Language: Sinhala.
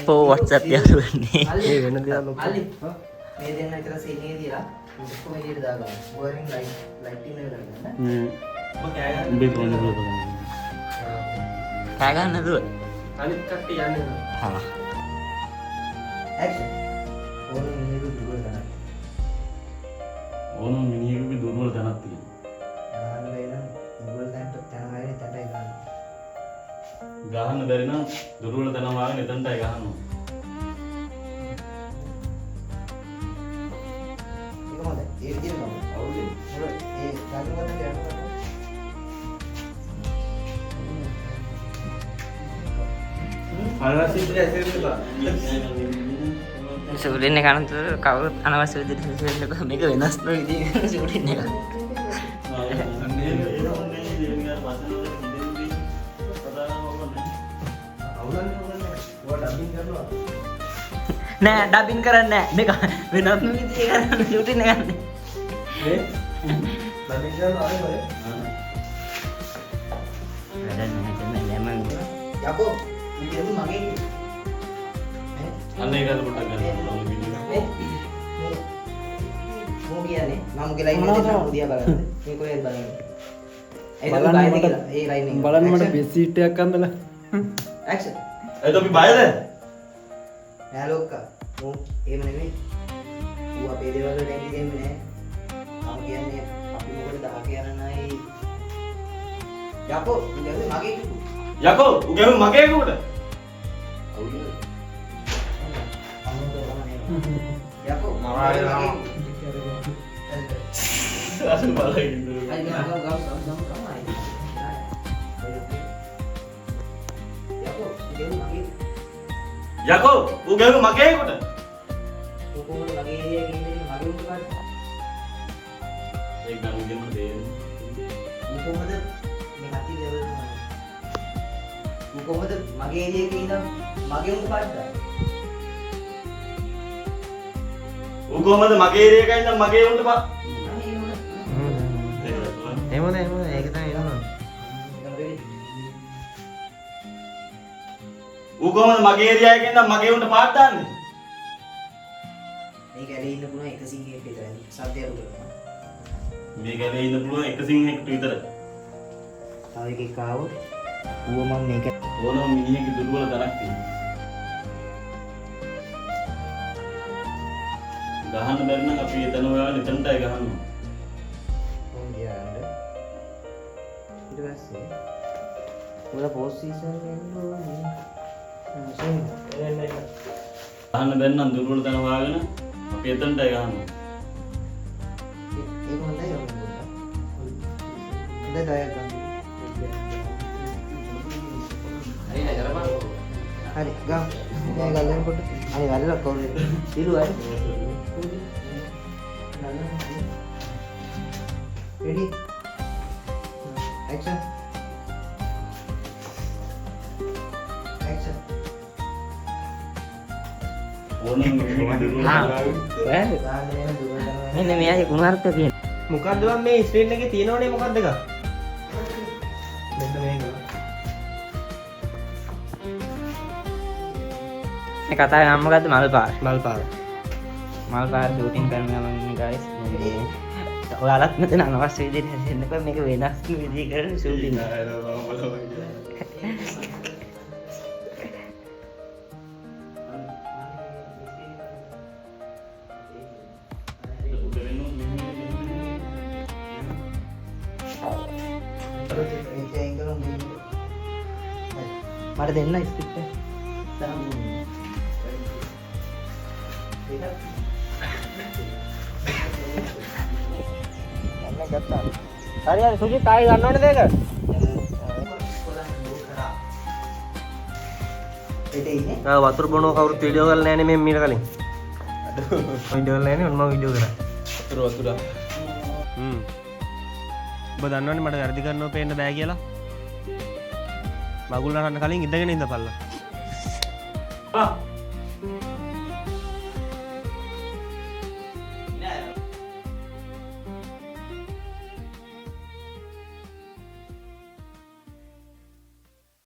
පෝ WhatsApp යාළුවනේ. ඒ වෙන දේවල් ඔක්කොම. අලි මේ දෙන්න විතර සීනිය දීලා ඔක්කොම එළියට දාගන්න. බෝරින් ලයිටින් එක දාගන්න. ඔබ කෑ ගන්න. උඹේ ෆෝන් එක බලන්න. කෑ ගන්න නැතුව. අනිත් කට්ටිය යන්නේ නෑ. හා. ඇක්ෂන්. ඕන මිනිහෙකු දුර ගන්න. ඕනම මිනිහෙකුගේ දුර්වල තැනක් තියෙනවා. ගන්න බැරි නම් දුර තැනට තැන හරියට තැනයි ගන්න. ගහන්න බැරි නම් දුර්වල තැන වාගෙන එතනටයි ගහනවා. ඒක හොඳයි. ඒ විදිහට ගමු. අවුලේ. ඒ ගන්නකොට යනවා. අනවශ්‍ය විදිහට ඇසෙන්න එපා. ෂූටින් එක අනතුර කවුරුත් අනවශ්‍ය විදිහට වෙන්න එපා. මේක වෙනස් නොවන විදිහකට ෂූටින් එක. නෑ ඩබින් කරන්නේ නෑ. මේක වෙනස් නොවන විදිහට කරන්න ෂූටින් එක ගන්න. යකෝ ඉතින් මගේ අන්න ඒකද පොඩ්ඩක් ගන්න ඕන වීඩියෝ. මෝ කියන්නේ මම කියලා ඉන්නේ මම දිහා බලන්න. මේ කොහෙද බලන්නේ? ඒක බලන්න මට ඒ ලයින් එක. බලන්න මට බෙස් සීට් එකක් අඳලා. ඇක්ෂන්. එතකොට අපි බයද? නෑ ලෝක්කා. මෝ එහෙම නෙමෙයි. ඌ අපේ දේවල් වලට ඇඟි දෙන්නේ නෑ. මම කියන්නේ අපි මොකටද දහ කියන නයි. යකෝ ඉතින් මගේ කිව්ව. යකෝ උගේ මගේ කුඩ. අවුලේ. යකෝ මරාගෙන මගේ අර බලයිද. අයි ගම යකෝ ඉතින් මගේ යකෝ උගේ මගේ කුඩ. කොහොමද මගේ ඒරියා ගිහින් මගේ උඩ ගන්න. ඒක නම් උගෙම දෙන්නේ. කොහොමද මේ නැති ලෙවල් එක කොහොමද මගේ ඒරියා එකේ ඉඳන් මගේ උඩ පාඩද? ඌ කොහමද මගේ ඒරියා එකේ ඉඳන් මගේ උන්ට පා. එහෙම නෑ ඒක තමයි එනවා. ඌ කොහමද මගේ ඒරියා එකේ ඉඳන් මගේ උන්ට පාඩ දාන්නේ. මේ ගැලේ ඉන්න පුළුවන් 100ක් විතරයි. සද්දයක් උඩ. මේ ගැලේ ඉන්න පුළුවන් එක සිංහෙක්ට විතර. තව එකෙක් ආවොත් ඌව මම මේක ඕනම මිනිහෙකුගේ දුර්වල තැනක් තියෙනවා. ගහන්න බැරි නම් අපි එතන ඔයාලා එතනටයි ගහනවා. කොහොමද යන්නේ? ඊට පස්සේ උඩ පොසිෂන් එන්න ඕනේ. ගහන්න බැරි නම් දුර්වල තැන හොයාගෙන අපි එතනටයි ගහනවා. ඒක හොඳයි යන්න. ඉඳ ගායක් ගන්න. හරි ගම් මේ ගල්ලෙනකොට අනේ වැල්ල කවුරුද ඉලු අය රෙඩි ඇක්ෂන් ඇක්ෂන් ඕනම මිනිහෙකුගේ දුර්වල හා. තැනක්. ගාගෙන දුර යනවා මෙන්න මෙයාගේ කුණාර්ථ කියන්නේ. මොකද්ද මම මේ ස්ක්‍රීන් එකේ තියෙනවනේ මොකද්ද එක? මෙන්න මේක. මේ කතාවේ නම මොකද්ද? මල්පාර. මල්පාර. මල්පාර ෂූටින් කරන ගමන් ගයිස් මේ ඔයාලත් මෙතන අනවශ්‍ය විදිහට හැදෙන්න එපා. මේක වෙනස් විදිහකට ෂූටින්. මට දෙන්න ස්ක්‍රිප්ට් එක. හරි හරි සුජිත් ආයෙ ගන්න ඕනේද ඒක? වතුර බොනවා කවුරුත් වීඩියෝ කරලා නැහැ නේ මේ මීට කලින්. වීඩියෝ කරලා නැහැ නේ මම වීඩියෝ කරා. වතුර. ඔබ දන්නවනේ මට වැඩි කරනව පේන්න බෑ කියලා. මගුල් නරන්න කලින් ඉඳගෙන ඉඳපල්ලා. ආ